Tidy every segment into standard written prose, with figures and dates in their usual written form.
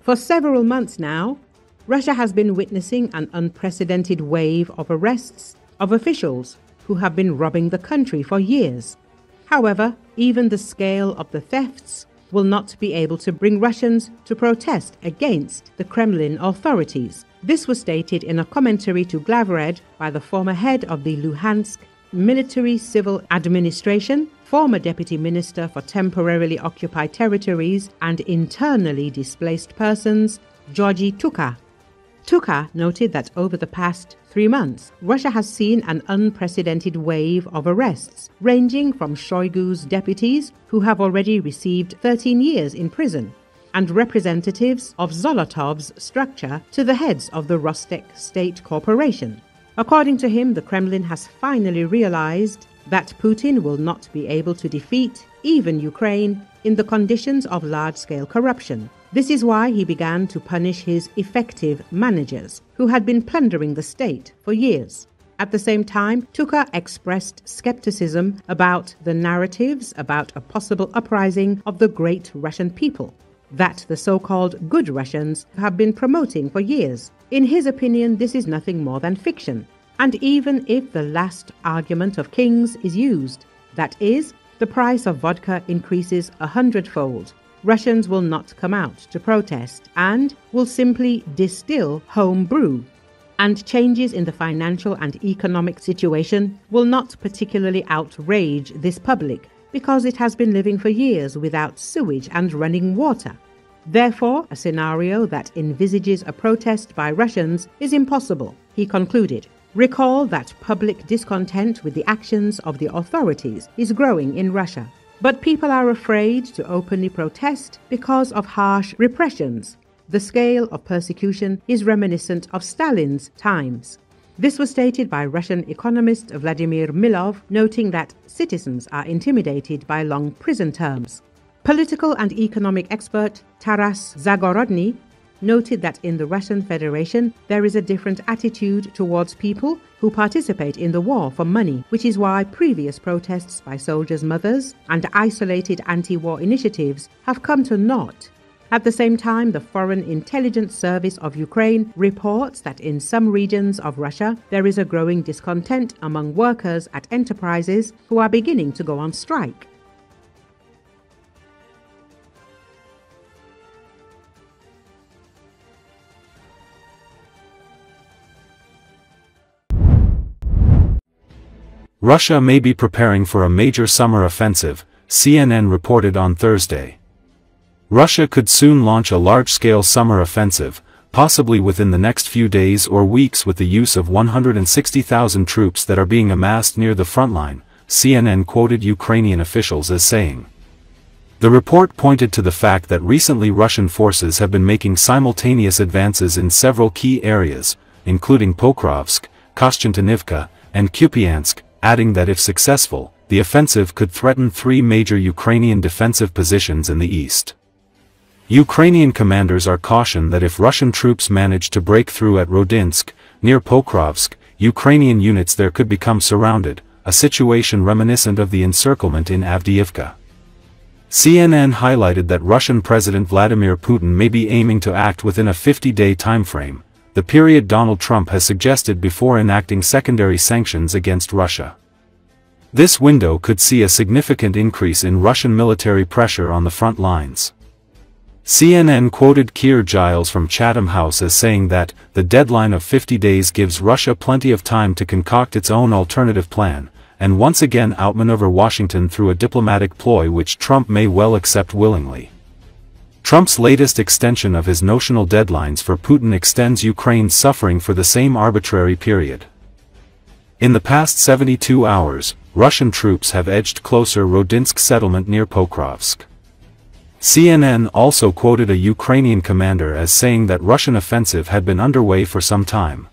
For several months now, Russia has been witnessing an unprecedented wave of arrests of officials who have been robbing the country for years. However, even the scale of the thefts will not be able to bring Russians to protest against the Kremlin authorities. This was stated in a commentary to Glavred by the former head of the Luhansk Military Civil Administration, former Deputy Minister for Temporarily Occupied Territories and Internally Displaced Persons, Georgy Tuka. Tuka noted that over the past 3 months, Russia has seen an unprecedented wave of arrests, ranging from Shoigu's deputies, who have already received 13 years in prison, and representatives of Zolotov's structure to the heads of the Rostec state corporation. According to him, the Kremlin has finally realized that Putin will not be able to defeat even Ukraine in the conditions of large-scale corruption. This is why he began to punish his effective managers, who had been plundering the state for years. At the same time, Tuka expressed skepticism about the narratives about a possible uprising of the great Russian people that the so-called good Russians have been promoting for years. In his opinion, this is nothing more than fiction. And even if the last argument of kings is used, that is, the price of vodka increases 100-fold, Russians will not come out to protest and will simply distill home brew. And changes in the financial and economic situation will not particularly outrage this public because it has been living for years without sewage and running water. Therefore, a scenario that envisages a protest by Russians is impossible, he concluded. Recall that public discontent with the actions of the authorities is growing in Russia. But people are afraid to openly protest because of harsh repressions. The scale of persecution is reminiscent of Stalin's times. This was stated by Russian economist Vladimir Milov, noting that citizens are intimidated by long prison terms. Political and economic expert Taras Zagorodny noted that in the Russian Federation there is a different attitude towards people who participate in the war for money, which is why previous protests by soldiers' mothers and isolated anti-war initiatives have come to naught. At the same time, the Foreign Intelligence Service of Ukraine reports that in some regions of Russia there is a growing discontent among workers at enterprises who are beginning to go on strike. Russia may be preparing for a major summer offensive, CNN reported on Thursday. Russia could soon launch a large-scale summer offensive, possibly within the next few days or weeks, with the use of 160,000 troops that are being amassed near the front line, CNN quoted Ukrainian officials as saying. The report pointed to the fact that recently Russian forces have been making simultaneous advances in several key areas, including Pokrovsk, Kostiantynivka, and Kupiansk, adding that if successful, the offensive could threaten 3 major Ukrainian defensive positions in the east. Ukrainian commanders are cautioned that if Russian troops manage to break through at Rodinsk, near Pokrovsk, Ukrainian units there could become surrounded, a situation reminiscent of the encirclement in Avdiivka. CNN highlighted that Russian President Vladimir Putin may be aiming to act within a 50-day timeframe, the period Donald Trump has suggested before enacting secondary sanctions against Russia. This window could see a significant increase in Russian military pressure on the front lines. CNN quoted Keir Giles from Chatham House as saying that the deadline of 50 days gives Russia plenty of time to concoct its own alternative plan, and once again outmaneuver Washington through a diplomatic ploy which Trump may well accept willingly. Trump's latest extension of his notional deadlines for Putin extends Ukraine's suffering for the same arbitrary period. In the past 72 hours, Russian troops have edged closer Rodinsk settlement near Pokrovsk. CNN also quoted a Ukrainian commander as saying that Russian offensive had been underway for some time.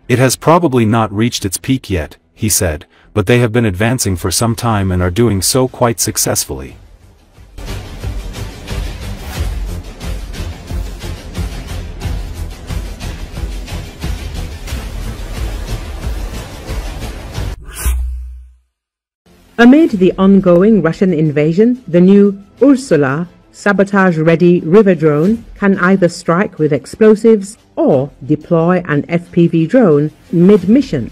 It has probably not reached its peak yet, he said, but they have been advancing for some time and are doing so quite successfully. Amid the ongoing Russian invasion, the new Ursula sabotage-ready river drone can either strike with explosives or deploy an FPV drone mid-mission,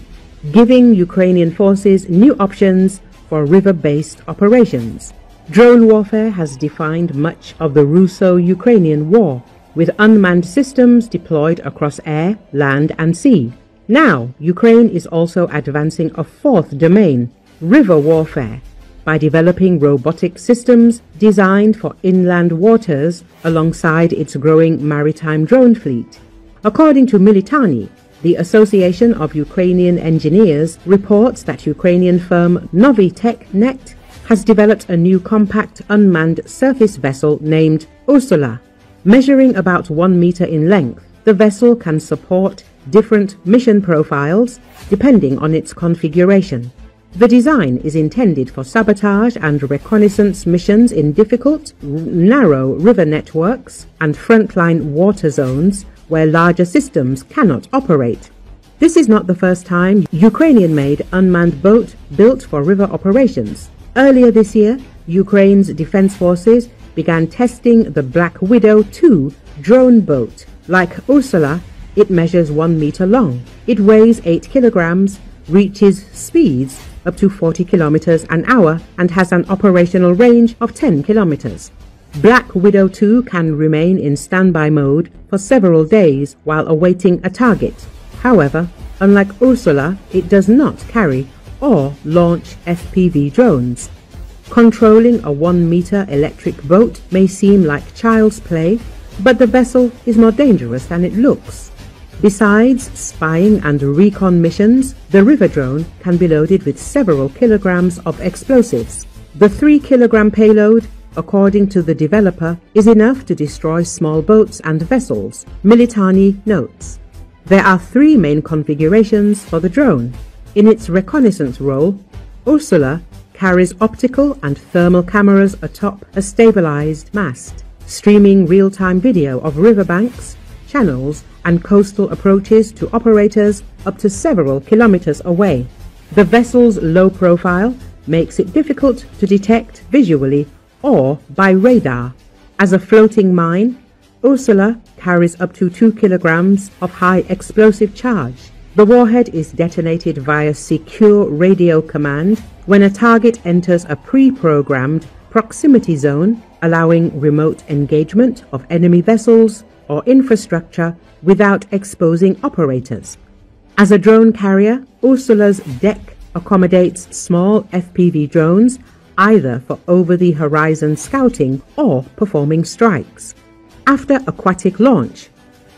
giving Ukrainian forces new options for river-based operations. Drone warfare has defined much of the Russo-Ukrainian war, with unmanned systems deployed across air, land and sea. Now, Ukraine is also advancing a fourth domain, river warfare, by developing robotic systems designed for inland waters alongside its growing maritime drone fleet. According to Militani, the Association of Ukrainian Engineers reports that Ukrainian firm Novitech has developed a new compact unmanned surface vessel named Ursula. Measuring about 1 meter in length, the vessel can support different mission profiles depending on its configuration. The design is intended for sabotage and reconnaissance missions in difficult, narrow river networks and frontline water zones where larger systems cannot operate. This is not the first time Ukrainian-made unmanned boat built for river operations. Earlier this year, Ukraine's defense forces began testing the Black Widow 2 drone boat. Like Ursula, it measures 1 meter long. It weighs 8 kilograms, reaches speeds up to 40 kilometers an hour, and has an operational range of 10 kilometers. Black Widow 2 can remain in standby mode for several days while awaiting a target. However, unlike Ursula, it does not carry or launch FPV drones. Controlling a 1 meter electric boat may seem like child's play, but the vessel is more dangerous than it looks. Besides spying and recon missions, the river drone can be loaded with several kilograms of explosives. The 3-kilogram payload, according to the developer, is enough to destroy small boats and vessels, Militani notes. There are 3 main configurations for the drone. In its reconnaissance role, Ursula carries optical and thermal cameras atop a stabilized mast, streaming real-time video of riverbanks, channels and coastal approaches to operators up to several kilometers away. The vessel's low profile makes it difficult to detect visually or by radar. As a floating mine, Ursula carries up to 2 kilograms of high explosive charge. The warhead is detonated via secure radio command when a target enters a pre-programmed proximity zone, allowing remote engagement of enemy vessels or infrastructure without exposing operators. As a drone carrier, Ursula's deck accommodates small FPV drones either for over-the-horizon scouting or performing strikes. After aquatic launch,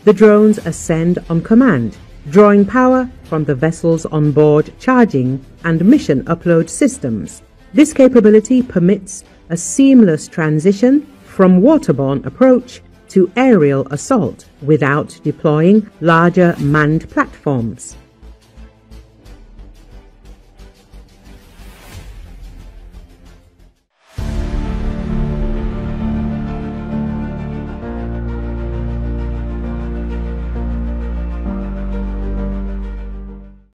the drones ascend on command, drawing power from the vessel's onboard charging and mission upload systems. This capability permits a seamless transition from waterborne approach to aerial assault without deploying larger manned platforms.